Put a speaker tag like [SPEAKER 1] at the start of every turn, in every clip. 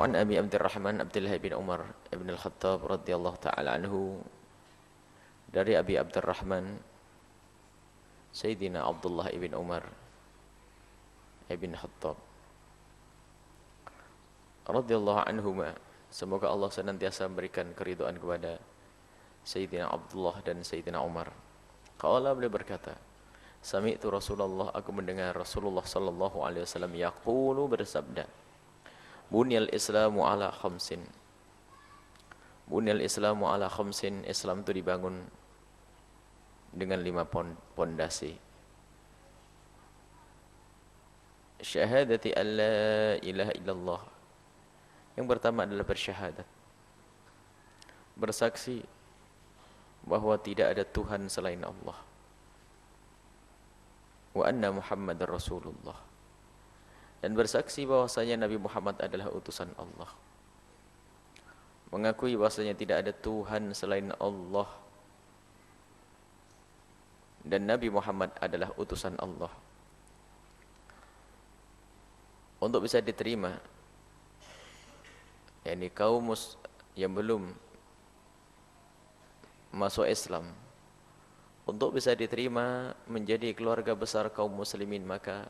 [SPEAKER 1] وعن أبي عبد الرحمن عبد الله بن عمر بن الخطاب رضي الله تعالى عنه dari Abi Abdurrahman Sayyidina Abdullah ibn Umar ibn Khattab radhiyallahu anhuma, semoga Allah senantiasa memberikan keridhaan kepada Sayyidina Abdullah dan Sayyidina Umar. Qala, beliau berkata, sami'tu Rasulullah, aku mendengar Rasulullah sallallahu alaihi wasallam yaqulu, bersabda, bunyal islamu ala khamsin. Bunyal islamu ala khamsin, Islam itu dibangun dengan 5 pondasi. Syahadati an la ilaha illallah. Yang pertama adalah bersyahadat, bersaksi bahwa tidak ada Tuhan selain Allah. Wa anna Muhammadar Rasulullah. Dan bersaksi bahwasanya Nabi Muhammad adalah utusan Allah. Mengakui bahwasanya tidak ada Tuhan selain Allah. Dan Nabi Muhammad adalah utusan Allah. Untuk bisa diterima, yakni kaum yang belum masuk Islam, untuk bisa diterima menjadi keluarga besar kaum muslimin, maka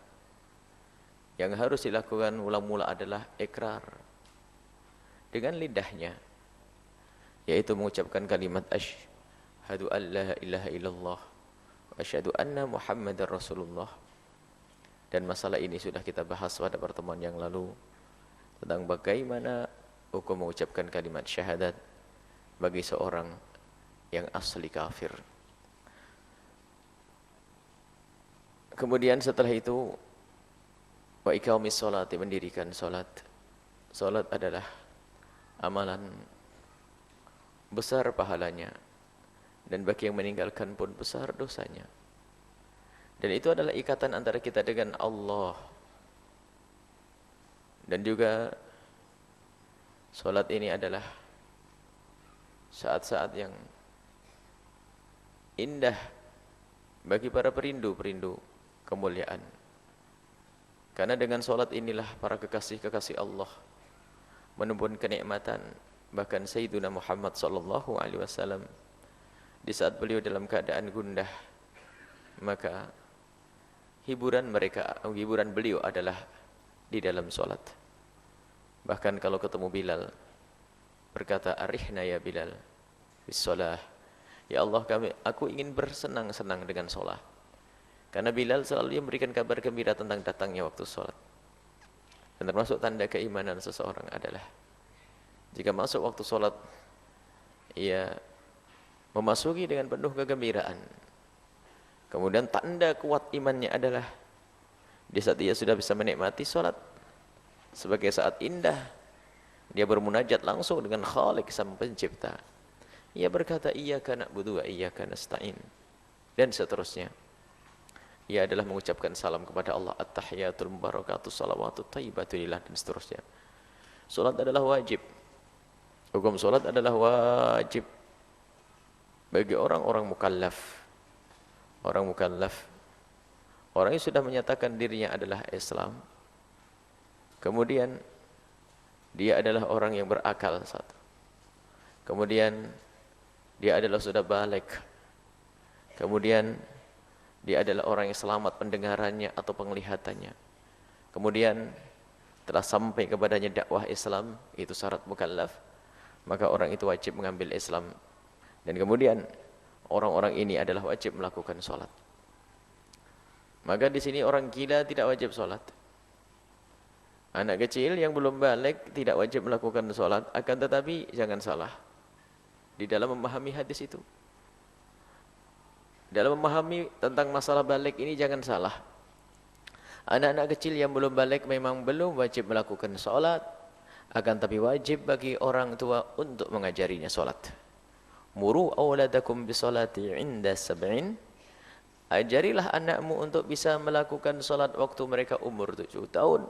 [SPEAKER 1] yang harus dilakukan mula-mula adalah ikrar dengan lidahnya, yaitu mengucapkan kalimat asyhadu an la ilaha illallah wa asyhadu anna Muhammadar Rasulullah. Dan masalah ini sudah kita bahas pada pertemuan yang lalu, tentang bagaimana hukum mengucapkan kalimat syahadat bagi seorang yang asli kafir. Kemudian setelah itu, wa iqamis sholati, mendirikan salat. Salat adalah amalan besar pahalanya, dan bagi yang meninggalkan pun besar dosanya. Dan itu adalah ikatan antara kita dengan Allah. Dan juga salat ini adalah saat-saat yang indah bagi para perindu-perindu kemuliaan. Karena dengan salat inilah para kekasih-kekasih Allah menumpun kenikmatan. Bahkan Sayyiduna Muhammad sallallahu alaihi wasallam, di saat beliau dalam keadaan gundah, maka hiburan beliau adalah di dalam salat. Bahkan kalau ketemu Bilal, berkata, arihna ya Bilal bis shalah. Ya Allah, aku ingin bersenang-senang dengan salat. Karena Bilal selalu memberikan kabar gembira tentang datangnya waktu salat. Dan termasuk tanda keimanan seseorang adalah jika masuk waktu salat, ia memasuki dengan penuh kegembiraan. Kemudian tanda kuat imannya adalah di saat ia sudah bisa menikmati salat sebagai saat indah, dia bermunajat langsung dengan Khalik, Sang Pencipta. Ia berkata, iyyaka na'budu wa iyyaka nasta'in, dan seterusnya. Ia adalah mengucapkan salam kepada Allah, at-tahiyatul mubarakatuh salawatut thayyibatu lillah, dan seterusnya. Salat adalah wajib. Hukum salat adalah wajib bagi orang-orang mukallaf. Orang mukallaf, orang yang sudah menyatakan dirinya adalah Islam, kemudian dia adalah orang yang berakal, satu. Kemudian dia adalah sudah balik. Kemudian dia adalah orang yang selamat pendengarannya atau penglihatannya. Kemudian telah sampai kepadanya dakwah Islam, itu syarat mukallaf, maka orang itu wajib mengambil Islam. Dan kemudian orang-orang ini adalah wajib melakukan sholat. Maka di sini orang gila tidak wajib sholat. Anak kecil yang belum balik tidak wajib melakukan sholat. Akan tetapi jangan salah di dalam memahami hadis itu. Dalam memahami tentang masalah balik ini jangan salah. Anak-anak kecil yang belum balik memang belum wajib melakukan sholat. Akan tapi wajib bagi orang tua untuk mengajarinya sholat. Muru awladakum bisolati inda sab'in. Ajarilah anakmu untuk bisa melakukan salat waktu mereka umur 7 tahun.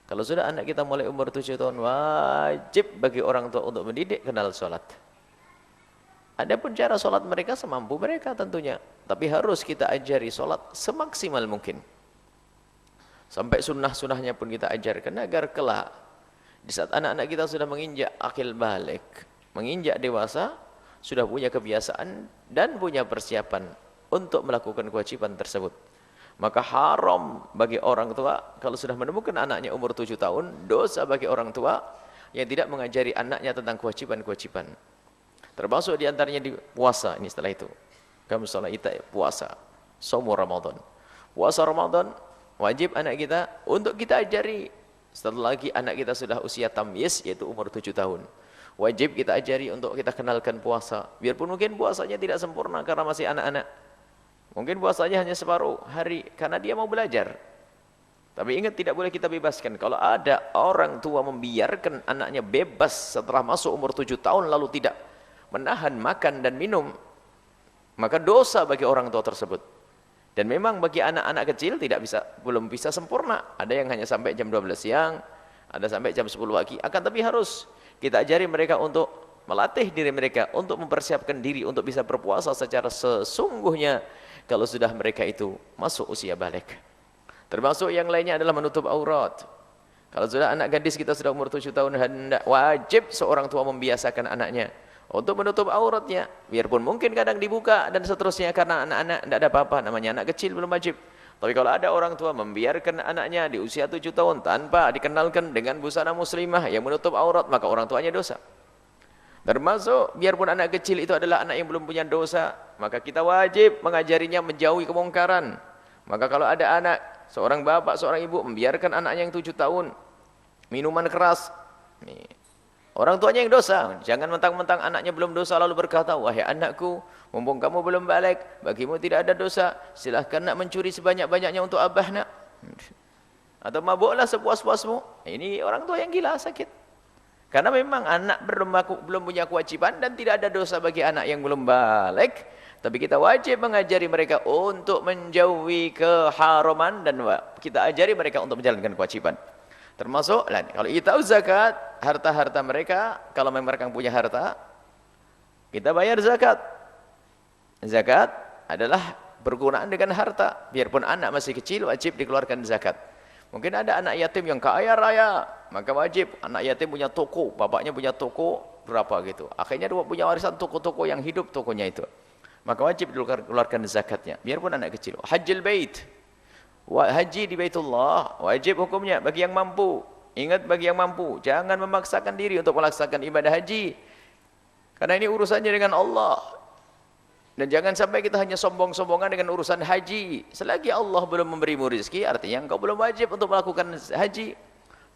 [SPEAKER 1] Kalau sudah anak kita mulai umur 7 tahun, wajib bagi orang tua untuk mendidik kenal salat. Adapun cara salat mereka semampu mereka tentunya, tapi harus kita ajari salat semaksimal mungkin. Sampai sunnah-sunnahnya pun kita ajarkan agar kelak Di saat anak-anak kita sudah menginjak akil balik, menginjak dewasa, sudah punya kebiasaan dan punya persiapan untuk melakukan kewajiban tersebut. Maka haram bagi orang tua kalau sudah menemukan anaknya umur 7 tahun, dosa bagi orang tua yang tidak mengajari anaknya tentang kewajiban-kewajiban. Termasuk diantaranya di puasa ini setelah itu. Kamu salat puasa, shaum Ramadan. Puasa Ramadan wajib anak kita untuk kita ajari. Setelah lagi anak kita sudah usia tamyiz yaitu umur 7 tahun. Wajib kita ajari untuk kita kenalkan puasa. Biarpun mungkin puasanya tidak sempurna karena masih anak-anak. Mungkin puasanya hanya separuh hari karena dia mau belajar. Tapi ingat tidak boleh kita bebaskan. Kalau ada orang tua membiarkan anaknya bebas setelah masuk umur 7 tahun lalu tidak menahan makan dan minum, maka dosa bagi orang tua tersebut. Dan memang bagi anak-anak kecil belum bisa sempurna. Ada yang hanya sampai jam 12 siang, ada sampai jam 10 pagi. Akan tapi harus kita ajari mereka untuk melatih diri mereka untuk mempersiapkan diri untuk bisa berpuasa secara sesungguhnya kalau sudah mereka itu masuk usia balik. Termasuk yang lainnya adalah menutup aurat. Kalau sudah anak gadis kita sudah umur 7 tahun, hendak wajib seorang tua membiasakan anaknya untuk menutup auratnya. Biarpun mungkin kadang dibuka dan seterusnya karena anak-anak tidak ada apa-apa, namanya anak kecil belum wajib. Tapi kalau ada orang tua membiarkan anaknya di usia 7 tahun tanpa dikenalkan dengan busana muslimah yang menutup aurat, maka orang tuanya dosa. Termasuk biarpun anak kecil itu adalah anak yang belum punya dosa, maka kita wajib mengajarinya menjauhi kemungkaran. Maka kalau ada anak, seorang bapak, seorang ibu membiarkan anaknya yang 7 tahun minuman keras, orang tuanya yang dosa. Jangan mentang-mentang anaknya belum dosa lalu berkata, wahai anakku, mumpung kamu belum balik, bagimu tidak ada dosa, silahkan nak mencuri sebanyak-banyaknya untuk abah nak. Atau mabuklah sepuas-puasmu. Ini orang tua yang gila, sakit. Karena memang anak belum punya kewajiban dan tidak ada dosa bagi anak yang belum balik. Tapi kita wajib mengajari mereka untuk menjauhi keharaman dan kita ajari mereka untuk menjalankan kewajiban. Termasuk kalau kita tahu zakat, harta-harta mereka, kalau memang mereka punya harta, kita bayar zakat. Zakat adalah bergunaan dengan harta. Biarpun anak masih kecil, wajib dikeluarkan zakat. Mungkin ada anak yatim yang kaya raya, maka wajib. Anak yatim punya toko, bapaknya punya toko berapa gitu. Akhirnya dia punya warisan toko-toko yang hidup tokonya itu. Maka wajib dikeluarkan zakatnya. Biarpun anak kecil. Hajjil bait. Haji di Baitullah, wajib hukumnya bagi yang mampu. Ingat bagi yang mampu, jangan memaksakan diri untuk melaksanakan ibadah haji. Karena ini urusannya dengan Allah. Dan jangan sampai kita hanya sombong-sombongan dengan urusan haji. Selagi Allah belum memberimu rezeki, artinya engkau belum wajib untuk melakukan haji.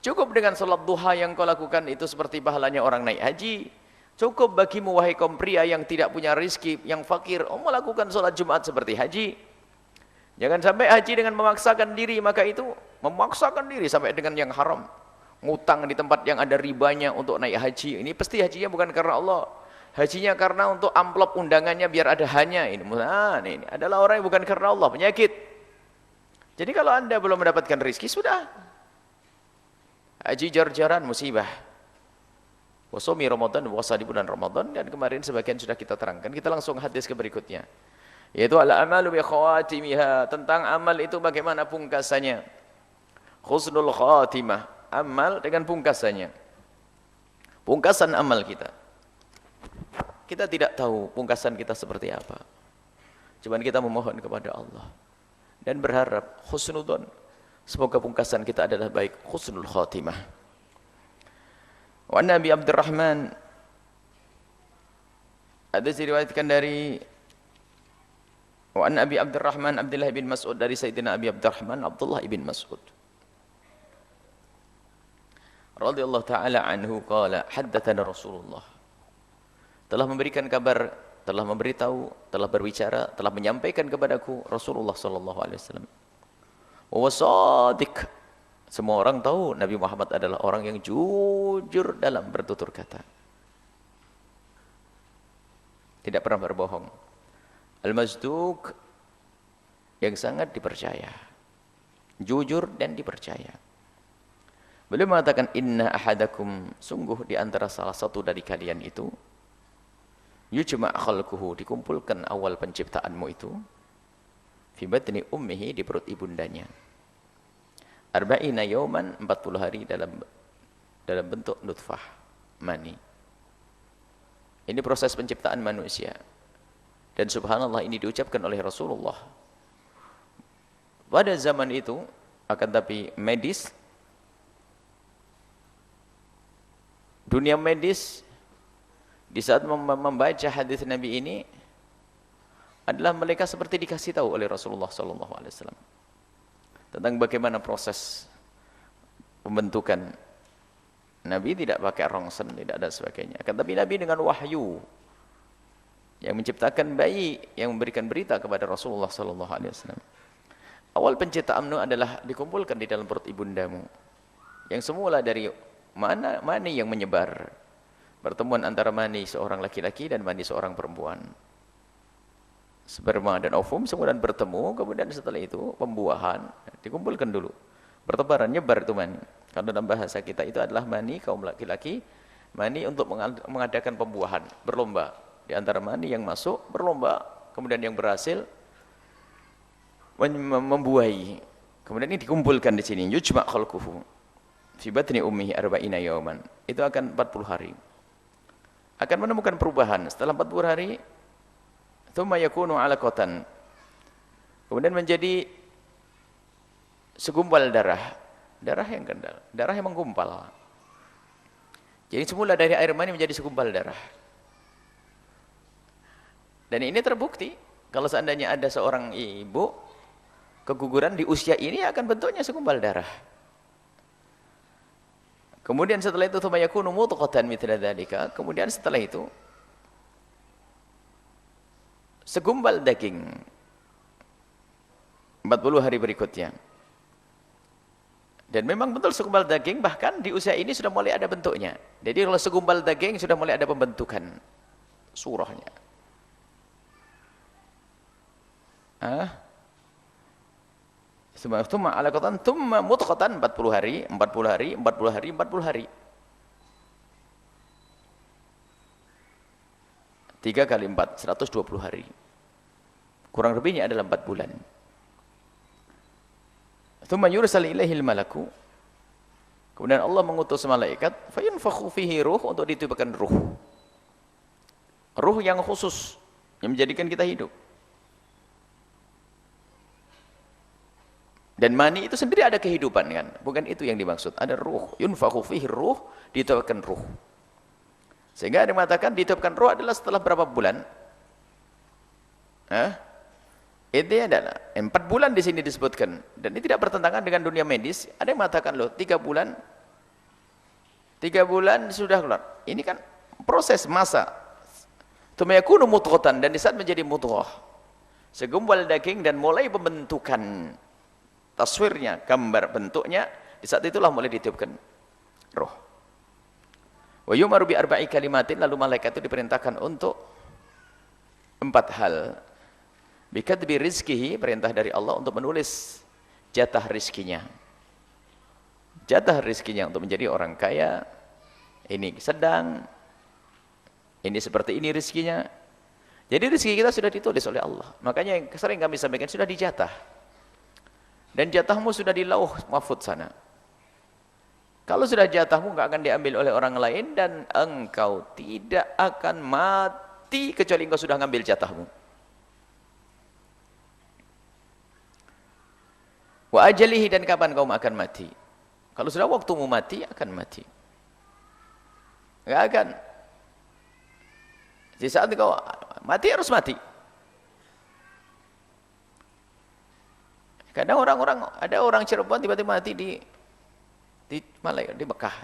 [SPEAKER 1] Cukup dengan salat duha yang kau lakukan itu seperti pahalanya orang naik haji. Cukup bagimu wahai kaum pria yang tidak punya rezeki, yang fakir, melakukan salat Jumat seperti haji. Jangan sampai haji dengan memaksakan diri, maka itu memaksakan diri sampai dengan yang haram. Ngutang di tempat yang ada ribanya untuk naik haji. Ini pasti hajinya bukan karena Allah. Hajinya karena untuk amplop undangannya biar ada hanya. Ini adalah orang yang bukan karena Allah, penyakit. Jadi kalau anda belum mendapatkan rezeki, sudah. Haji jar-jaran musibah. Wasumi Ramadan, puasa di bulan Ramadan. Dan kemarin sebagian sudah kita terangkan. Kita langsung hadis ke berikutnya. Yaitu al-amalu bi khawatimiha, tentang amal itu bagaimana pungkasannya. Husnul khatimah, amal dengan pungkasannya. Pungkasan amal kita. Kita tidak tahu pungkasan kita seperti apa. Cuman kita memohon kepada Allah dan berharap husnudzon, semoga pungkasan kita adalah baik, husnul khatimah. Wa Nabi Abdurrahman, ada diriwayatkan dari Wa an Abi Abdurrahman Abdullah bin Mas'ud, dari Sayyidina Abi Abdurrahman Abdullah bin Mas'ud radhiyallahu taala anhu qala haddatsana Rasulullah, telah memberikan kabar, telah memberitahu, telah berbicara, telah menyampaikan kepadaku Rasulullah sallallahu alaihi wasallam. Wa shadiq, semua orang tahu Nabi Muhammad adalah orang yang jujur dalam bertutur kata. Tidak pernah berbohong. Al-Masduq, yang sangat dipercaya, jujur dan dipercaya. Beliau mengatakan, inna ahadakum, sungguh di antara salah satu dari kalian itu, yujma' khalquhu, dikumpulkan awal penciptaanmu itu, fi batni ummihi, di perut ibundanya, arba'ina yawman, 40 hari dalam dalam bentuk nutfah, mani. Ini proses penciptaan manusia. Dan subhanallah ini diucapkan oleh Rasulullah. Pada zaman itu, akan tapi medis, dunia medis, di saat membaca hadis Nabi ini, adalah mereka seperti dikasih tahu oleh Rasulullah SAW tentang bagaimana proses pembentukan. Nabi tidak pakai rongsen, tidak ada sebagainya. Akan tapi Nabi dengan wahyu yang menciptakan bayi, yang memberikan berita kepada Rasulullah SAW. Awal penciptaanmu adalah dikumpulkan di dalam perut ibundamu, yang semula dari mani yang menyebar, pertemuan antara mani seorang laki-laki dan mani seorang perempuan. Sperma dan ovum kemudian bertemu, kemudian setelah itu pembuahan, dikumpulkan dulu. Bertebaran, nyebar itu mani. Karena dalam bahasa kita itu adalah mani kaum laki-laki, mani untuk mengadakan pembuahan, berlomba. Di antara mani yang masuk, berlomba, kemudian yang berhasil membuahi. Kemudian ini dikumpulkan di sini, yujma' khalquhu fi batni ummihi arba'ina yawman. Itu akan 40 hari. Akan menemukan perubahan setelah 40 hari. Tsumma yakunu 'alaqatan. Kemudian menjadi segumpal darah. Darah yang kendal, darah yang menggumpal. Jadi semula dari air mani menjadi segumpal darah. Dan ini terbukti kalau seandainya ada seorang ibu keguguran di usia ini akan bentuknya segumpal darah. Kemudian setelah itu tsumma yakunu mudghatan mithla dzalika. Kemudian setelah itu segumpal daging 40 hari berikutnya. Dan memang betul segumpal daging, bahkan di usia ini sudah mulai ada bentuknya. Jadi kalau segumpal daging sudah mulai ada pembentukan surahnya. Tsumma 'alaqatan tsumma mudghatan 40 hari, 40 hari, 40 hari, 40 hari. 3 kali 4, 120 hari. Kurang lebihnya adalah 4 bulan. Tsumma yursal ilaihil malaku. Kemudian Allah mengutus malaikat, fayunfakhu fihi ruh, untuk ditiupkan ruh. Ruh yang khusus yang menjadikan kita hidup. Dan mani itu sendiri ada kehidupan kan? Bukan itu yang dimaksud. Ada ruh, yunfakhu fihi ruh, ditiupkan ruh. Sehingga ada yang mengatakan ditiupkan ruh adalah setelah berapa bulan? Itu adalah 4 bulan di sini disebutkan, dan ini tidak bertentangan dengan dunia medis. Ada yang mengatakan loh 3 bulan sudah keluar. Ini kan proses masa. Tsumma yakunu mudghatan, dan di saat menjadi mudghah, segumpal daging, dan mulai pembentukan taswirnya, gambar bentuknya, di saat itulah mulai ditiupkan roh. Wa yumaru bi arba'i kalimatin, lalu malaikat itu diperintahkan untuk 4 hal. Bikatbi rizkihi, perintah dari Allah untuk menulis jatah rizkinya. Jatah rizkinya untuk menjadi orang kaya, ini sedang, ini seperti ini rizkinya. Jadi rizki kita sudah ditulis oleh Allah. Makanya yang sering kami sampaikan, sudah dijatah. Dan jatahmu sudah di lauh mahfud sana. Kalau sudah jatahmu nggak akan diambil oleh orang lain, dan engkau tidak akan mati kecuali engkau sudah ngambil jatahmu. Wa ajalihi, dan kapan kau akan mati. Kalau sudah waktumu mati, akan mati. Enggak akan. Di saat kau mati, harus mati. Kadang ada orang Cirebon tiba-tiba mati di Malaya, di Mekah.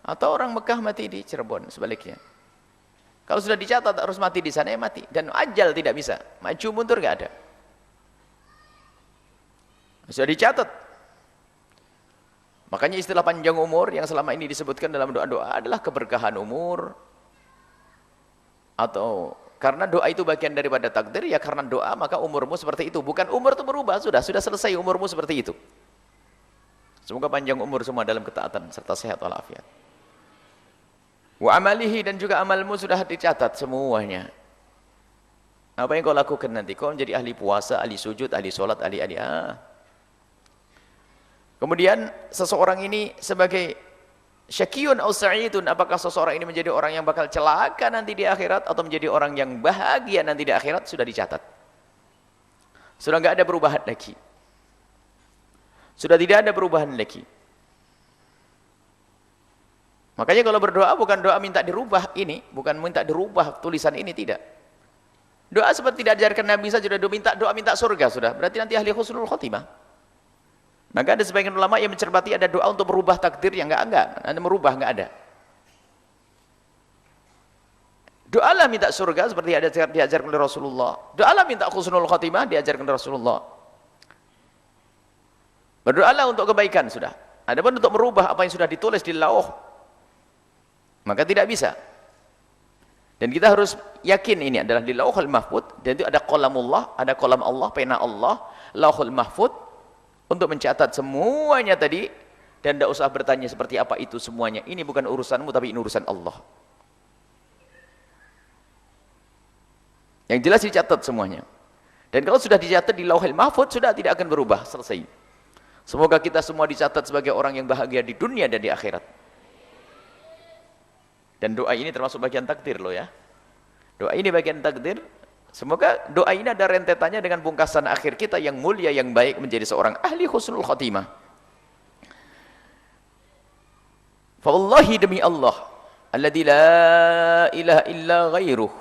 [SPEAKER 1] Atau orang Mekah mati di Cirebon, sebaliknya. Kalau sudah dicatat harus mati di sana, ya mati. Dan ajal tidak bisa. Maju mundur enggak ada. Sudah dicatat. Makanya istilah panjang umur yang selama ini disebutkan dalam doa-doa adalah keberkahan umur. Atau karena doa itu bagian daripada takdir, ya karena doa maka umurmu seperti itu. Bukan umur itu berubah, sudah selesai umurmu seperti itu. Semoga panjang umur semua dalam ketaatan serta sehat walafiat. Wa amalihi, dan juga amalmu sudah dicatat semuanya. Apa yang kau lakukan nanti? Kau menjadi ahli puasa, ahli sujud, ahli sholat, ahli. Kemudian seseorang ini sebagai syakiyun aw sa'idun, apakah seseorang ini menjadi orang yang bakal celaka nanti di akhirat atau menjadi orang yang bahagia nanti di akhirat, sudah dicatat. Sudah enggak ada perubahan lagi. Sudah tidak ada perubahan lagi. Makanya kalau berdoa bukan doa minta dirubah ini, bukan minta dirubah tulisan ini, tidak. Doa seperti tidak diajarkan Nabi saja, sudah doa minta surga sudah. Berarti nanti ahli husnul khotimah. Maka ada sebagian ulama yang mencermati ada doa untuk merubah takdir yang enggak. Ada merubah enggak ada. Doalah minta surga seperti ada diajarkan oleh Rasulullah. Doalah minta husnul khotimah diajarkan oleh Rasulullah. Berdoalah untuk kebaikan sudah. Adapun untuk merubah apa yang sudah ditulis di lauh, maka tidak bisa. Dan kita harus yakin ini adalah di Lauhul Mahfuz, dan itu ada qalamullah, ada qalam Allah, pena Allah, Lauhul Mahfuz untuk mencatat semuanya tadi, dan tidak usah bertanya seperti apa itu semuanya. Ini bukan urusanmu tapi ini urusan Allah. Yang jelas dicatat semuanya. Dan kalau sudah dicatat di Lauhul Mahfuz sudah tidak akan berubah, selesai. Semoga kita semua dicatat sebagai orang yang bahagia di dunia dan di akhirat. Dan doa ini termasuk bagian takdir loh ya. Doa ini bagian takdir. Semoga doa ini ada rentetannya dengan pungkasan akhir kita yang mulia, yang baik, menjadi seorang ahli husnul khotimah. Fa wallahi, demi Allah, alladzi la ilaha illa ghairuh.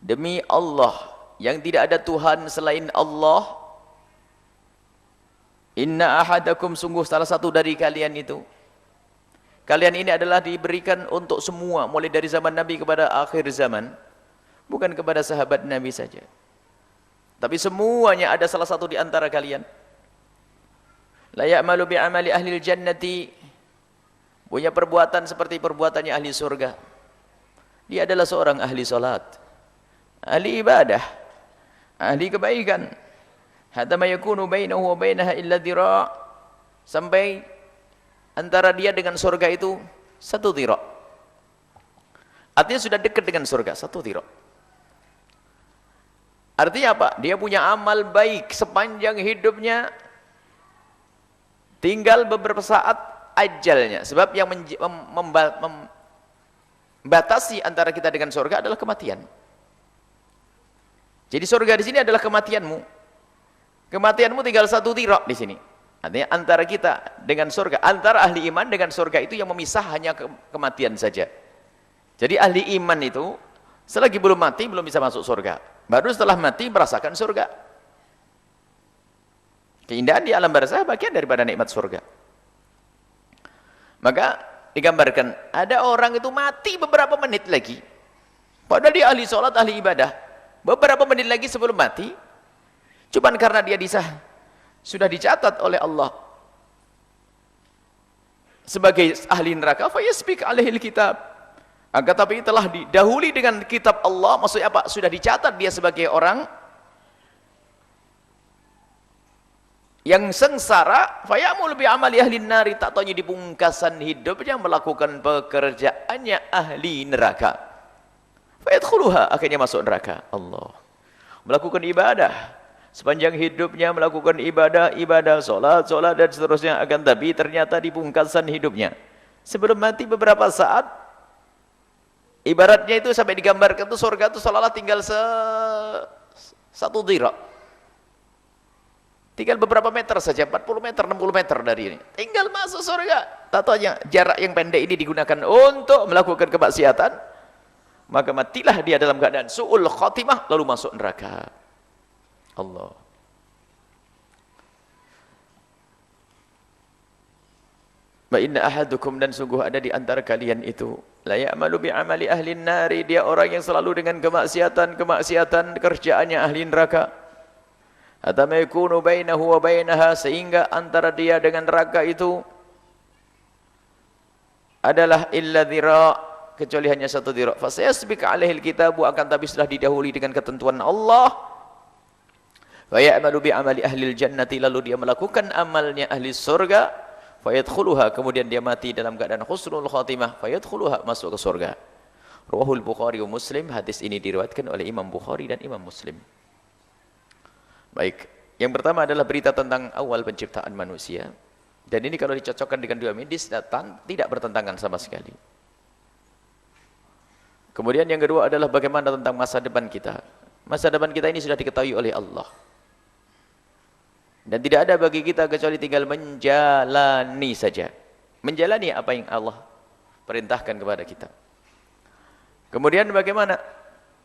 [SPEAKER 1] Demi Allah yang tidak ada Tuhan selain Allah. Inna ahadakum, sungguh salah satu dari kalian itu. Kalian ini adalah diberikan untuk semua, mulai dari zaman Nabi kepada akhir zaman. Bukan kepada sahabat Nabi saja. Tapi semuanya ada salah satu di antara kalian. La ya'malu bi'amali ahli jannati. Punya perbuatan seperti perbuatannya ahli surga. Dia adalah seorang ahli salat, ahli ibadah, ahli kebaikan. Hatta ma yakunu bainahu wa bainaha illa dhira'. Sampai antara dia dengan surga itu 1 dhira'. Artinya sudah dekat dengan surga, 1 dhira'. Artinya apa? Dia punya amal baik sepanjang hidupnya, tinggal beberapa saat ajalnya. Sebab yang membatasi antara kita dengan surga adalah kematian. Jadi surga di sini adalah kematianmu. Kematianmu tinggal 1 dhira' di sini. Artinya antara kita dengan surga, antara ahli iman dengan surga itu yang memisah hanya kematian saja. Jadi ahli iman itu selagi belum mati belum bisa masuk surga. Baru setelah mati merasakan surga. Keindahan di alam barzakh bagian daripada nikmat surga. Maka digambarkan ada orang itu mati beberapa menit lagi. Padahal dia ahli sholat, ahli ibadah. Beberapa menit lagi sebelum mati, cuman karena dia sudah dicatat oleh Allah sebagai ahli neraka, fayasbiq alaihil kitab. Akan tapi telah didahului dengan kitab Allah. Maksudnya apa? Sudah dicatat dia sebagai orang yang sengsara. Fayamul bi amali ahli nari, tak taunya di pungkasan hidupnya melakukan pekerjaannya ahli neraka. Fayadkhuluha, akhirnya masuk neraka. Allah. Melakukan ibadah sepanjang hidupnya, melakukan ibadah, solat dan seterusnya. Akan tapi ternyata di pungkasan hidupnya, sebelum mati beberapa saat, ibaratnya itu sampai digambarkan itu surga itu seolah-olah tinggal 1 dhira'. Tinggal beberapa meter saja, 40 meter, 60 meter dari ini. Tinggal masuk surga. Tatanya jarak yang pendek ini digunakan untuk melakukan kemaksiatan, maka matilah dia dalam keadaan su'ul khotimah, lalu masuk neraka. Allah. Wa inna ahadukum, dan sungguh ada di antara kalian itu, la ya'malu bi'amali ahli nari, dia orang yang selalu dengan kemaksiatan kerjaannya ahli neraka. Hatta ma yakunu bainahu wa bainaha, sehingga antara dia dengan neraka itu adalah illa dhira', kecuali hanya 1 dhira'. Fa sayasbiq alaihil kitabu, akan tapi sudah didahului dengan ketentuan Allah. Wa ya'malu bi'amali ahli jannati, lalu dia melakukan amalnya ahli surga. Fayadkhuluha, kemudian dia mati dalam keadaan husnul khatimah. Fayadkhuluha, masuk ke surga. Rawahul Bukhari wa Muslim. Hadis ini diriwayatkan oleh Imam Bukhari dan Imam Muslim. Baik, yang pertama adalah berita tentang awal penciptaan manusia. Dan ini kalau dicocokkan dengan dunia medis, tidak bertentangan sama sekali. Kemudian yang kedua adalah bagaimana tentang masa depan kita. Masa depan kita ini sudah diketahui oleh Allah. Dan tidak ada bagi kita kecuali tinggal menjalani saja. Menjalani apa yang Allah perintahkan kepada kita. Kemudian bagaimana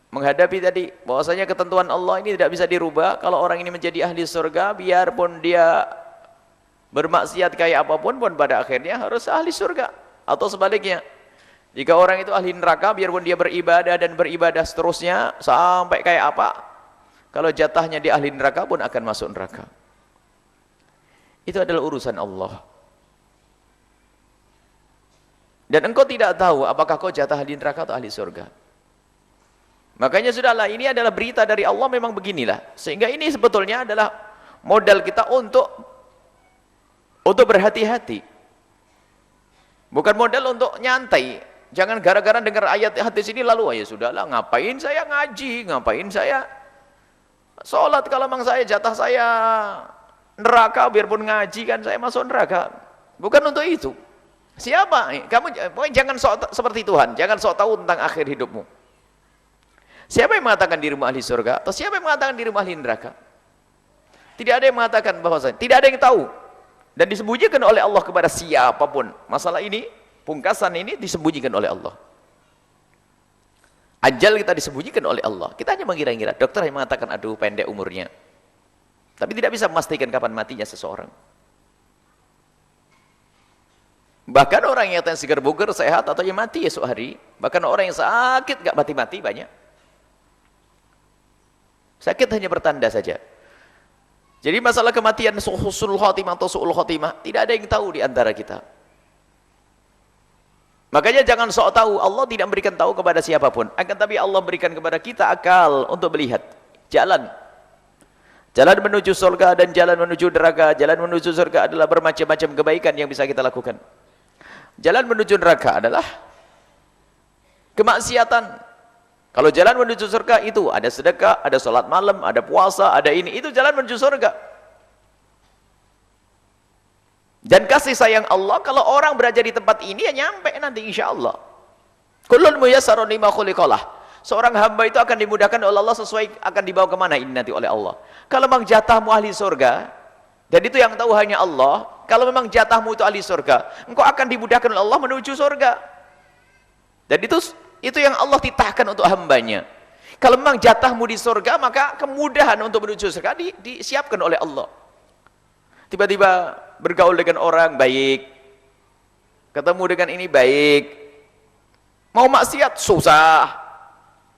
[SPEAKER 1] menghadapi tadi bahwasanya ketentuan Allah ini tidak bisa dirubah. Kalau orang ini menjadi ahli surga, biarpun dia bermaksiat kayak apapun pun pada akhirnya harus ahli surga. Atau sebaliknya, jika orang itu ahli neraka, biarpun dia beribadah dan beribadah seterusnya sampai kayak apa, kalau jatahnya di ahli neraka pun akan masuk neraka. Itu adalah urusan Allah. Dan engkau tidak tahu apakah kau jatah ahli neraka atau ahli surga. Makanya sudahlah, ini adalah berita dari Allah, memang beginilah. Sehingga ini sebetulnya adalah modal kita untuk berhati-hati. Bukan modal untuk nyantai. Jangan gara-gara dengar ayat hadis ini lalu, ya sudahlah, ngapain saya ngaji, ngapain saya sholat, kalau memang saya jatah saya neraka, biarpun ngaji kan saya masuk neraka. Bukan untuk itu. Siapa? Kamu jangan sok seperti Tuhan, jangan sok tahu tentang akhir hidupmu. Siapa yang mengatakan dirimu ahli surga? Atau siapa yang mengatakan dirimu ahli neraka? Tidak ada yang mengatakan bahwasanya, tidak ada yang tahu. Dan disembunyikan oleh Allah kepada siapapun. Masalah ini, pungkasan ini disembunyikan oleh Allah. Ajal kita disembunyikan oleh Allah. Kita hanya mengira-ngira. Dokter yang mengatakan, aduh pendek umurnya. Tapi tidak bisa memastikan kapan matinya seseorang. Bahkan orang yang segar bugar, sehat, atau yang mati esok hari. Bahkan orang yang sakit, gak mati-mati banyak. Sakit hanya bertanda saja. Jadi masalah kematian husnul khotimah atau su'ul khotimah, tidak ada yang tahu di antara kita. Makanya jangan sok tahu, Allah tidak memberikan tahu kepada siapapun. Akan tapi Allah berikan kepada kita akal untuk melihat jalan. Jalan menuju surga dan jalan menuju neraka. Jalan menuju surga adalah bermacam-macam kebaikan yang bisa kita lakukan. Jalan menuju neraka adalah kemaksiatan. Kalau jalan menuju surga itu ada sedekah, ada sholat malam, ada puasa, ada ini. Itu jalan menuju surga. Dan kasih sayang Allah, kalau orang berada di tempat ini, ya nyampe nanti insya Allah. Kullun muyassarun lima khuliqalah. Seorang hamba itu akan dimudahkan oleh Allah sesuai akan dibawa kemana ini nanti oleh Allah. Kalau memang jatahmu ahli surga, dan itu yang tahu hanya Allah, kalau memang jatahmu itu ahli surga, engkau akan dimudahkan oleh Allah menuju surga. Dan itu yang Allah titahkan untuk hambanya. Kalau memang jatahmu di surga, maka kemudahan untuk menuju surga disiapkan oleh Allah. Tiba-tiba bergaul dengan orang baik, ketemu dengan ini baik, mau maksiat susah.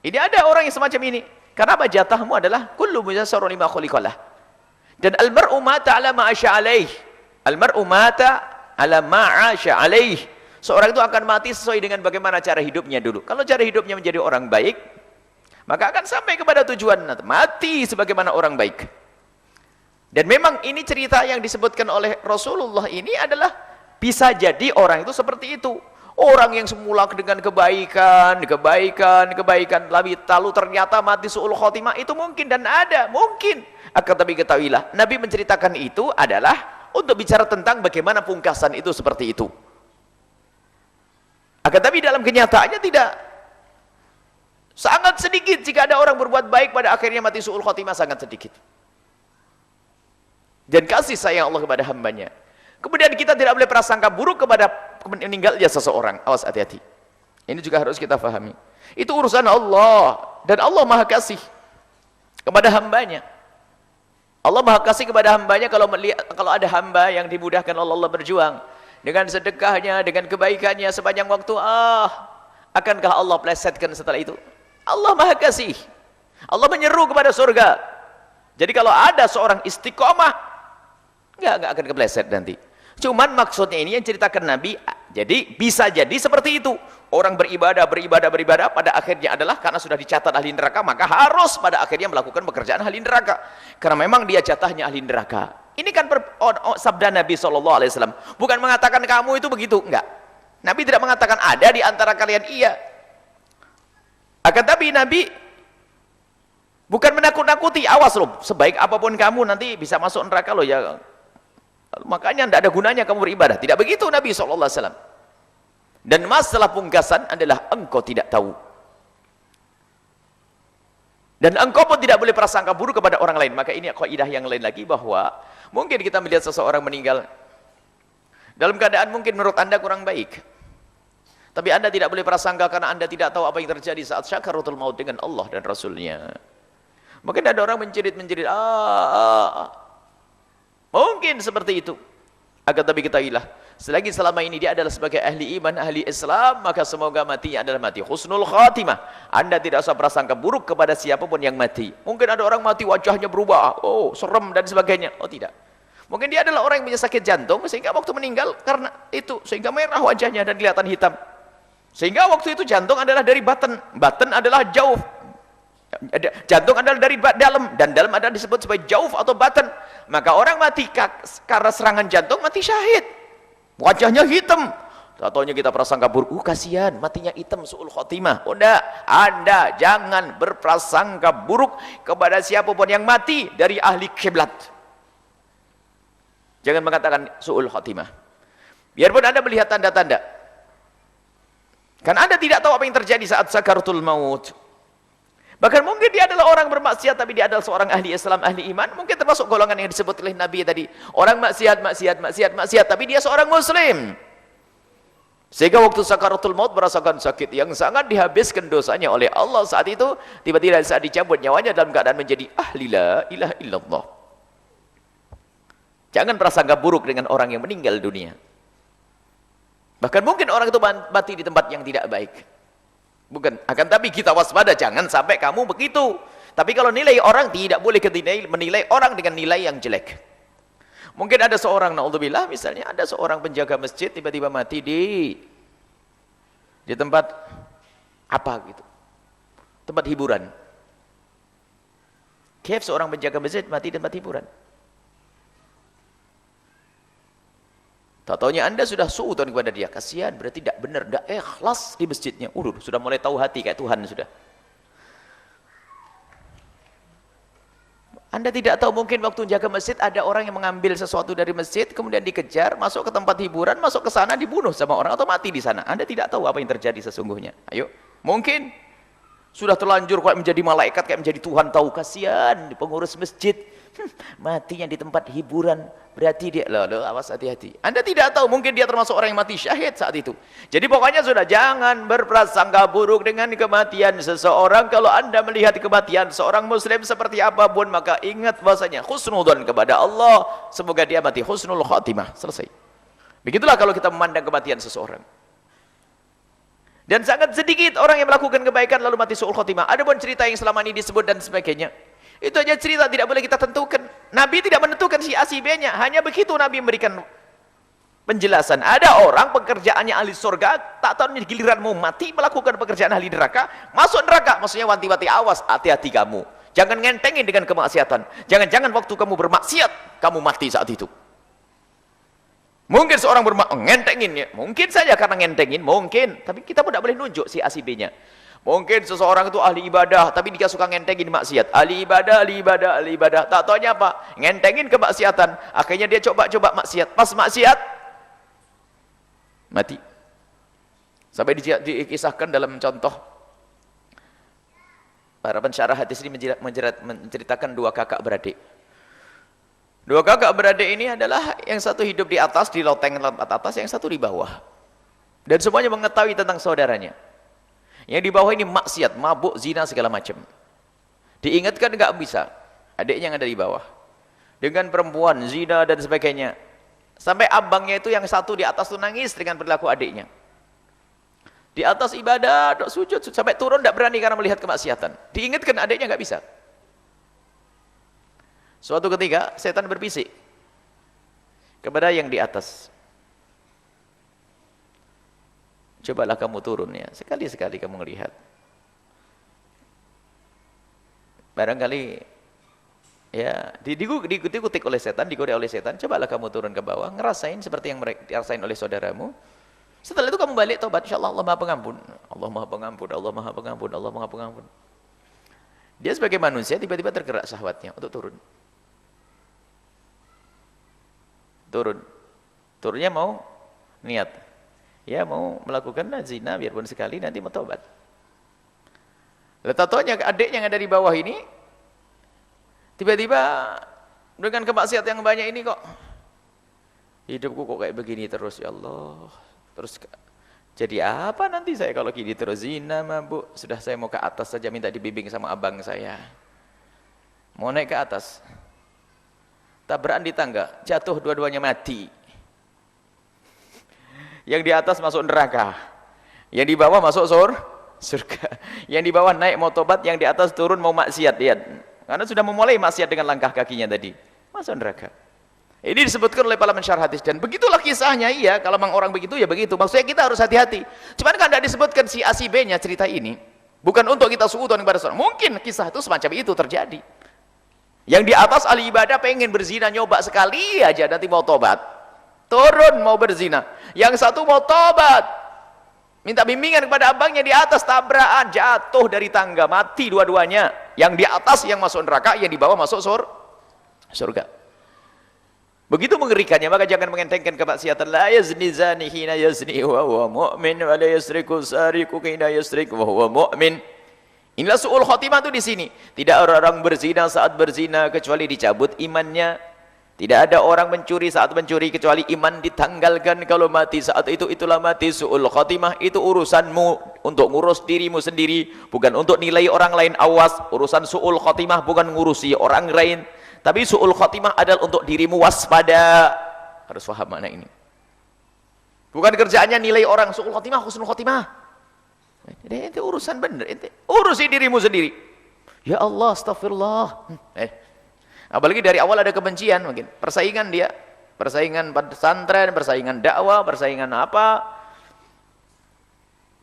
[SPEAKER 1] Ini ada orang yang semacam ini. Kenapa? Jatahmu adalah kullu muyassarun lima khuliqalah. Dan almar'u mata ala ma'asya alaih. Almar'u mata ala ma'asya alaih. Seorang itu akan mati sesuai dengan bagaimana cara hidupnya dulu. Kalau cara hidupnya menjadi orang baik, maka akan sampai kepada tujuan mati sebagaimana orang baik. Dan memang ini cerita yang disebutkan oleh Rasulullah ini adalah bisa jadi orang itu seperti itu. Orang yang semula dengan kebaikan, lalu ternyata mati su'ul khotimah, itu mungkin dan ada, mungkin. Akan tapi ketahuilah, Nabi menceritakan itu adalah untuk bicara tentang bagaimana pungkasan itu seperti itu. Akan tapi dalam kenyataannya tidak. Sangat sedikit jika ada orang berbuat baik pada akhirnya mati su'ul khotimah, sangat sedikit. Dan kasih sayang Allah kepada hambanya. Kemudian kita tidak boleh prasangka buruk kepada meninggalnya seseorang. Awas, hati-hati. Ini juga harus kita pahami. Itu urusan Allah. Dan Allah maha kasih kepada hambanya. Allah maha kasih kepada hambanya kalau ada hamba yang dimudahkan oleh Allah berjuang. Dengan sedekahnya, dengan kebaikannya sepanjang waktu, akankah Allah plesetkan setelah itu? Allah maha kasih. Allah menyeru kepada surga. Jadi kalau ada seorang istiqomah, nggak akan kepleset nanti. Cuman maksudnya ini yang ceritakan Nabi, jadi bisa jadi seperti itu. Orang beribadah, pada akhirnya adalah karena sudah dicatat ahli neraka, maka harus pada akhirnya melakukan pekerjaan ahli neraka. Karena memang dia jatahnya ahli neraka. Ini kan sabda Nabi SAW. Bukan mengatakan kamu itu begitu, enggak. Nabi tidak mengatakan ada di antara kalian iya. Akan tapi Nabi bukan menakut-nakuti, awas loh, sebaik apapun kamu nanti bisa masuk neraka loh ya. Makanya tidak ada gunanya kamu beribadah. Tidak begitu Nabi SAW. Dan masalah pungkasan adalah engkau tidak tahu. Dan engkau pun tidak boleh prasangka buruk kepada orang lain. Maka ini kaidah yang lain lagi, bahwa mungkin kita melihat seseorang meninggal dalam keadaan mungkin menurut anda kurang baik. Tapi anda tidak boleh prasangka, karena anda tidak tahu apa yang terjadi saat syakaratul maut dengan Allah dan Rasulnya. Mungkin ada orang menjerit-menjerit, mungkin seperti itu. Akan tapi ketahuilah, selagi selama ini dia adalah sebagai ahli iman, ahli Islam, maka semoga matinya adalah mati husnul khatimah. Anda tidak usah prasangka buruk kepada siapapun yang mati. Mungkin ada orang mati wajahnya berubah, oh serem dan sebagainya. Oh tidak. Mungkin dia adalah orang yang punya sakit jantung, sehingga waktu meninggal karena itu, sehingga merah wajahnya dan kelihatan hitam. Sehingga waktu itu jantung adalah dari batin, batin adalah jauh. Jantung adalah dari dalam, dan dalam adalah disebut sebagai jauh atau batin. Maka orang mati karena serangan jantung mati syahid, wajahnya hitam. Taunya kita prasangka buruk, kasihan matinya hitam, su'ul khotimah. Udah, anda jangan berprasangka buruk kepada siapapun yang mati dari ahli kiblat. Jangan mengatakan su'ul khotimah. Biarpun anda melihat tanda-tanda, kan anda tidak tahu apa yang terjadi saat sakaratul maut. Bahkan mungkin dia adalah orang bermaksiat, tapi dia adalah seorang ahli Islam, ahli iman. Mungkin termasuk golongan yang disebut oleh Nabi tadi. Orang maksiat, tapi dia seorang muslim. Sehingga waktu sakaratul maut merasakan sakit yang sangat, dihabiskan dosanya oleh Allah saat itu. Tiba-tiba saat dicabut nyawanya dalam keadaan menjadi ahli la ilaha illallah. Jangan prasangka buruk dengan orang yang meninggal dunia. Bahkan mungkin orang itu mati di tempat yang tidak baik. Bukan, akan tapi kita waspada, jangan sampai kamu begitu. Tapi kalau nilai orang, tidak boleh menilai orang dengan nilai yang jelek. Mungkin ada seorang, naudzubillah, misalnya ada seorang penjaga masjid tiba-tiba mati di tempat apa gitu, tempat hiburan. Kayf seorang penjaga masjid mati di tempat hiburan. Tak taunya anda sudah suudzon kepada dia, kasihan, berarti tidak benar, tidak ikhlas di masjidnya. Sudah mulai tahu hati kayak Tuhan sudah. Anda tidak tahu, mungkin waktu jaga masjid ada orang yang mengambil sesuatu dari masjid, kemudian dikejar, masuk ke tempat hiburan, masuk ke sana, dibunuh sama orang atau mati di sana. Anda tidak tahu apa yang terjadi sesungguhnya. Ayo, mungkin sudah terlanjur kayak menjadi malaikat, kayak menjadi Tuhan, tahu kasihan pengurus masjid. Matinya di tempat hiburan, berarti dia awas, hati-hati. Anda tidak tahu, mungkin dia termasuk orang yang mati syahid saat itu. Jadi pokoknya sudah, jangan berprasangka buruk dengan kematian seseorang. Kalau anda melihat kematian seorang muslim seperti apapun, maka ingat bahasanya husnudzon kepada Allah, semoga dia mati husnul khatimah. Selesai. Begitulah kalau kita memandang kematian seseorang. Dan sangat sedikit orang yang melakukan kebaikan lalu mati su'ul khotimah. Ada pun cerita yang selama ini disebut dan sebagainya, itu aja cerita, tidak boleh kita tentukan. Nabi tidak menentukan si A si B-nya, hanya begitu Nabi memberikan penjelasan. Ada orang pekerjaannya ahli surga, tak tahu giliran mau mati melakukan pekerjaan ahli neraka, masuk neraka. Maksudnya wanti-wanti, awas, hati-hati kamu, jangan ngentengin dengan kemaksiatan. Jangan-jangan waktu kamu bermaksiat kamu mati saat itu. Mungkin seorang ngentengin ya, mungkin saja karena ngentengin, mungkin, tapi kita pun tidak boleh nunjuk si A si B-nya. Mungkin seseorang itu ahli ibadah, tapi dia suka ngentengin maksiat. Ahli ibadah. Tak taunya apa? Ngentengin kemaksiatan. Akhirnya dia coba-coba maksiat. Pas maksiat, mati. Sampai dikisahkan dalam contoh, para pensyarah hadis ini menceritakan dua kakak beradik. Dua kakak beradik ini adalah yang satu hidup di atas, di loteng tempat atas, yang satu di bawah. Dan semuanya mengetahui tentang saudaranya. Yang di bawah ini maksiat, mabuk, zina, segala macam. Diingatkan nggak bisa. Adiknya yang ada di bawah. Dengan perempuan, zina, dan sebagainya. Sampai abangnya itu yang satu di atas itu nangis dengan perilaku adiknya. Di atas ibadah, sujud, sampai turun tidak berani karena melihat kemaksiatan. Diingatkan adiknya nggak bisa. Suatu ketika, setan berbisik kepada yang di atas. Cobalah kamu turun ya, sekali-sekali kamu melihat. Barangkali ya dikutik oleh setan, digoda oleh setan, cobalah kamu turun ke bawah, ngerasain seperti yang mereka dirasain oleh saudaramu. Setelah itu kamu balik tobat, insyaallah Allah Maha Pengampun. Allah Maha Pengampun, Allah Maha Pengampun, Allah Maha Pengampun. Dia sebagai manusia tiba-tiba tergerak syahwatnya untuk turun. Turunnya mau niat. Ya mau melakukan zina biarpun sekali, nanti mau tobat. Tahu-taunya adiknya yang ada di bawah ini tiba-tiba dengan kemaksiatan yang banyak ini kok hidupku kok kayak begini terus, ya Allah. Terus jadi apa nanti saya kalau gini terus? Zina, mabuk. Sudah, saya mau ke atas saja, minta dibimbing sama abang saya. Mau naik ke atas, tabrakan di tangga, jatuh dua-duanya mati. Yang di atas masuk neraka, yang di bawah masuk surga. Yang di bawah naik mau tobat, yang di atas turun mau maksiat. Lihat, karena sudah memulai maksiat dengan langkah kakinya tadi, masuk neraka. Ini disebutkan oleh para pensyarah hadis, dan begitulah kisahnya. Iya, kalau memang orang begitu ya begitu. Maksudnya kita harus hati-hati. Cuman kan tidak disebutkan si A si B-nya cerita ini, bukan untuk kita suudzon kepada seorang. Mungkin kisah itu semacam itu terjadi. Yang di atas ahli ibadah pengen berzina, nyoba sekali aja, nanti mau tobat, turun mau berzina. Yang satu mau tobat, minta bimbingan kepada abangnya, di atas tabrakan, jatuh dari tangga, mati dua-duanya. Yang di atas yang masuk neraka, yang di bawah masuk surga. Begitu mengerikannya, maka jangan mengentengkan kemaksiatan. La yazni zani hina yazni wa huwa mu'min, wa la yasriku sariku hina yasrik wa huwa mu'min. Inilah su'ul khotimah itu di sini. Tidak orang berzina saat berzina kecuali dicabut imannya. Tidak ada orang mencuri saat mencuri kecuali iman ditanggalkan. Kalau mati saat itu, itulah mati. Su'ul khotimah itu urusanmu untuk ngurus dirimu sendiri, bukan untuk nilai orang lain. Awas, urusan su'ul khotimah bukan ngurusi orang lain, tapi su'ul khotimah adalah untuk dirimu, waspada. Harus paham makna ini. Bukan kerjaannya nilai orang. Su'ul khotimah, husnul khotimah. Itu urusan benar, urusi dirimu sendiri. Ya Allah, astagfirullah. Apalagi dari awal ada kebencian, mungkin persaingan dia, persaingan pesantren, persaingan dakwah, persaingan apa.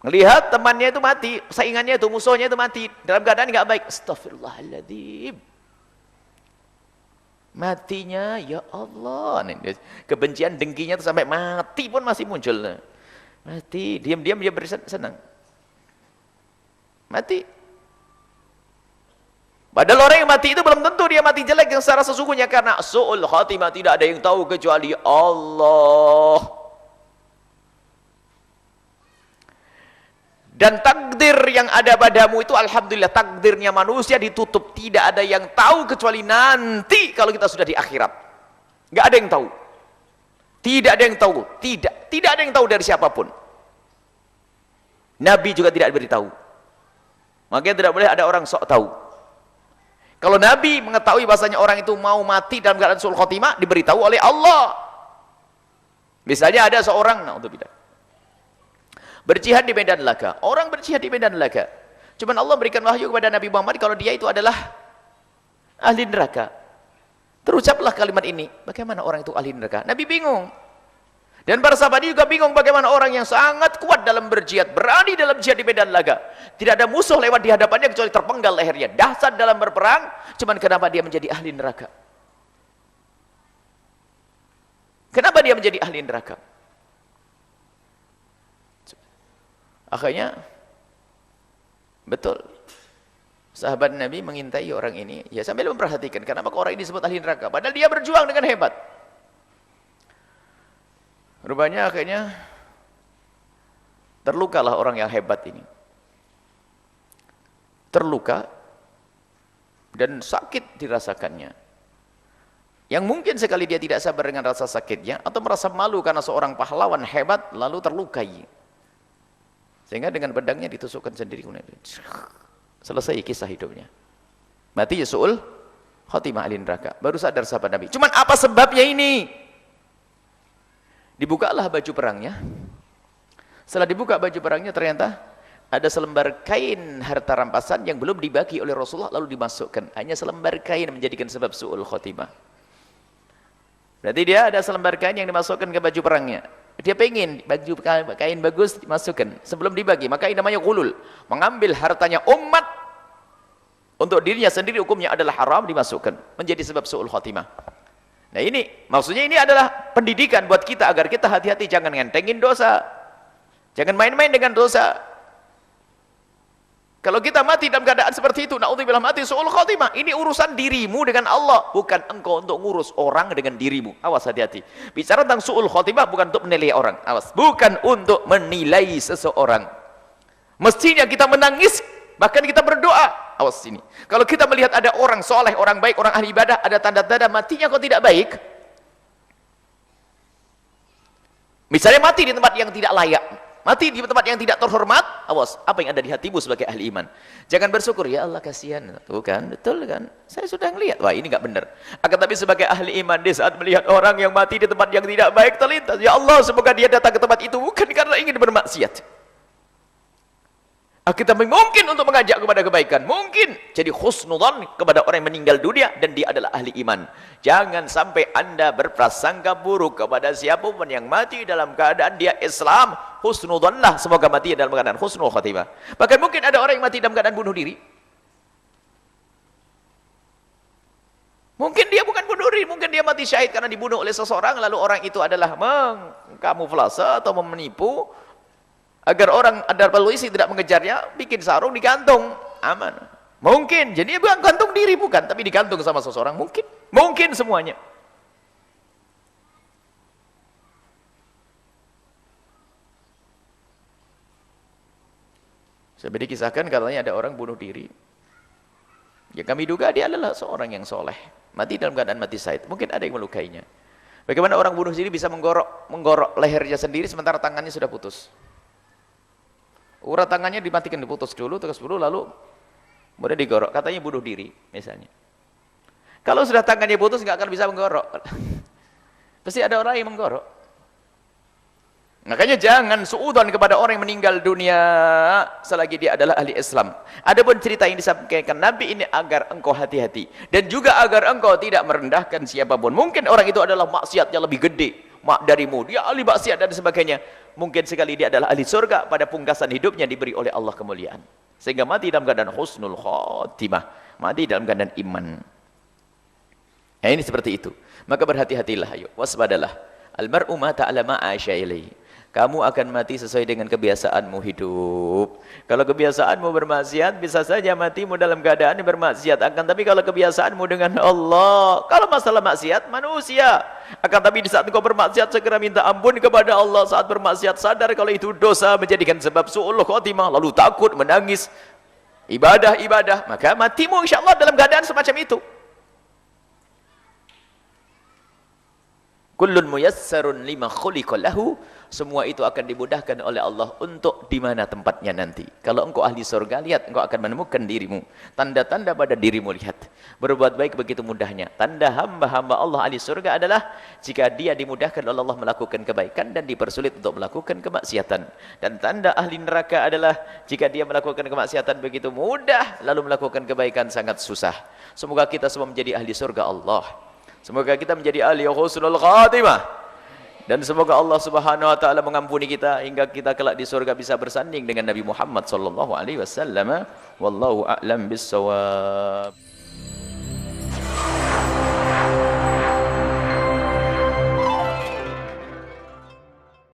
[SPEAKER 1] Melihat temannya itu mati, saingannya itu, musuhnya itu mati dalam keadaan nggak baik. Astagfirullahaladzim. Matinya, ya Allah. Kebencian, dengkinya itu sampai mati pun masih muncul. Mati, diam-diam dia bersenang. Mati. Padahal orang yang mati itu belum tentu dia mati jelek yang secara sesungguhnya, karena su'ul khatimah tidak ada yang tahu kecuali Allah. Dan takdir yang ada padamu itu, alhamdulillah, takdirnya manusia ditutup. Tidak ada yang tahu kecuali nanti kalau kita sudah di akhirat. Nggak ada yang tahu. Tidak ada yang tahu. Tidak ada yang tahu dari siapapun. Nabi juga tidak diberitahu. Makanya tidak boleh ada orang sok tahu. Kalau Nabi mengetahui bahasanya orang itu mau mati dalam keadaan su'ul khotimah, diberitahu oleh Allah. Misalnya ada seorang, naudzubillah, berjihad di medan laga. Orang berjihad di medan laga, cuman Allah berikan wahyu kepada Nabi Muhammad kalau dia itu adalah ahli neraka. Terucaplah kalimat ini. Bagaimana orang itu ahli neraka? Nabi bingung. Dan para sahabat juga bingung bagaimana orang yang sangat kuat dalam berjihad, berani dalam jihad di medan laga. Tidak ada musuh lewat di hadapannya kecuali terpenggal lehernya. Dahsyat dalam berperang, cuman kenapa dia menjadi ahli neraka? Kenapa dia menjadi ahli neraka? Akhirnya, betul, sahabat Nabi mengintai orang ini, ya sambil memperhatikan, kenapa orang ini disebut ahli neraka? Padahal dia berjuang dengan hebat. Rupanya akhirnya terlukalah orang yang hebat ini. Terluka dan sakit dirasakannya. Yang mungkin sekali dia tidak sabar dengan rasa sakitnya, atau merasa malu karena seorang pahlawan hebat lalu terlukai. Sehingga dengan pedangnya ditusukkan sendiri. Selesai kisah hidupnya. Mati ya su'ul khatimah ahli neraka. Baru sadar sahabat Nabi. Cuman apa sebabnya ini? Dibukalah baju perangnya. Setelah dibuka baju perangnya, ternyata ada selembar kain harta rampasan yang belum dibagi oleh Rasulullah, lalu dimasukkan. Hanya selembar kain menjadikan sebab su'ul khotimah. Berarti dia ada selembar kain yang dimasukkan ke baju perangnya. Dia pengen baju kain bagus dimasukkan sebelum dibagi. Maka ini namanya ghulul. Mengambil hartanya umat untuk dirinya sendiri, hukumnya adalah haram dimasukkan. Menjadi sebab su'ul khotimah. Nah ini, maksudnya ini adalah pendidikan buat kita agar kita hati-hati, jangan ngentengin dosa. Jangan main-main dengan dosa. Kalau kita mati dalam keadaan seperti itu, naudzubillah, mati su'ul khotimah. Ini urusan dirimu dengan Allah, bukan engkau untuk ngurus orang dengan dirimu. Awas, hati-hati. Bicara tentang su'ul khotimah bukan untuk menilai orang. Awas, bukan untuk menilai seseorang. Mestinya kita menangis, bahkan kita berdoa. Awas sini. Kalau kita melihat ada orang soleh, orang baik, orang ahli ibadah, ada tanda-tanda matinya kok tidak baik. Misalnya mati di tempat yang tidak layak, mati di tempat yang tidak terhormat, awas, apa yang ada di hatimu sebagai ahli iman? Jangan bersyukur, ya Allah kasihan, tuh kan, betul kan? Saya sudah ngelihat, wah ini nggak benar. Akan tapi sebagai ahli iman, di saat melihat orang yang mati di tempat yang tidak baik, terlintas, ya Allah, semoga dia datang ke tempat itu bukan karena ingin bermaksiat. Kita mungkin untuk mengajak kepada kebaikan, mungkin jadi husnudzan kepada orang yang meninggal dunia dan dia adalah ahli iman. Jangan sampai anda berprasangka buruk kepada siapapun yang mati dalam keadaan dia Islam. Husnudzanlah, semoga mati dalam keadaan husnul khatimah. Bahkan mungkin ada orang yang mati dalam keadaan bunuh diri. Mungkin dia bukan bunuh diri, mungkin dia mati syahid karena dibunuh oleh seseorang, lalu orang itu adalah mengkamuflase atau menipu agar orang ada polisi tidak mengejarnya, bikin sarung digantung, aman. Mungkin, jadi bukan gantung diri, bukan, tapi digantung sama seseorang, mungkin semuanya. Saya dikisahkan katanya ada orang bunuh diri. Ya kami duga dia adalah seorang yang soleh, mati dalam keadaan mati syahid. Mungkin ada yang melukainya. Bagaimana orang bunuh diri bisa menggorok lehernya sendiri sementara tangannya sudah putus? Urat tangannya dimatikan, diputus dulu, lalu kemudian digorok. Katanya bunuh diri, misalnya. Kalau sudah tangannya putus, nggak akan bisa menggorok. Pasti ada orang yang menggorok. Makanya jangan suudzon kepada orang yang meninggal dunia selagi dia adalah ahli Islam. Adapun cerita yang disampaikan Nabi ini agar engkau hati-hati dan juga agar engkau tidak merendahkan siapapun. Mungkin orang itu adalah maksiatnya lebih gede darimu, dia ahli maksiat dan sebagainya. Mungkin sekali dia adalah ahli surga, pada pungkasan hidupnya diberi oleh Allah kemuliaan. Sehingga mati dalam keadaan husnul khotimah, mati dalam keadaan iman. Nah, ini seperti itu. Maka berhati-hatilah, ayo, waspadalah. Almar'u mata ala ma'asya ilaihi. Kamu akan mati sesuai dengan kebiasaanmu hidup. Kalau kebiasaanmu bermaksiat, bisa saja matimu dalam keadaan bermaksiat. Akan tapi kalau kebiasaanmu dengan Allah, kalau masalah maksiat, manusia. Akan tapi di saat engkau bermaksiat, segera minta ampun kepada Allah. Saat bermaksiat, sadar kalau itu dosa, menjadikan sebab su'ul khotimah, lalu takut, menangis. Ibadah, maka matimu insya Allah dalam keadaan semacam itu. Kullun muyassarun lima khuliqa lahu. Semua itu akan dimudahkan oleh Allah untuk di mana tempatnya nanti. Kalau engkau ahli surga, lihat engkau akan menemukan dirimu. Tanda-tanda pada dirimu, lihat. Berbuat baik begitu mudahnya. Tanda hamba-hamba Allah ahli surga adalah jika dia dimudahkan oleh Allah melakukan kebaikan dan dipersulit untuk melakukan kemaksiatan. Dan tanda ahli neraka adalah jika dia melakukan kemaksiatan begitu mudah, lalu melakukan kebaikan sangat susah. Semoga kita semua menjadi ahli surga Allah. Semoga kita menjadi ahli husnul khatimah. Dan semoga Allah Subhanahu wa taala mengampuni kita hingga kita kelak di surga bisa bersanding dengan Nabi Muhammad sallallahu alaihi wasallam. Wallahu a'lam bissawab.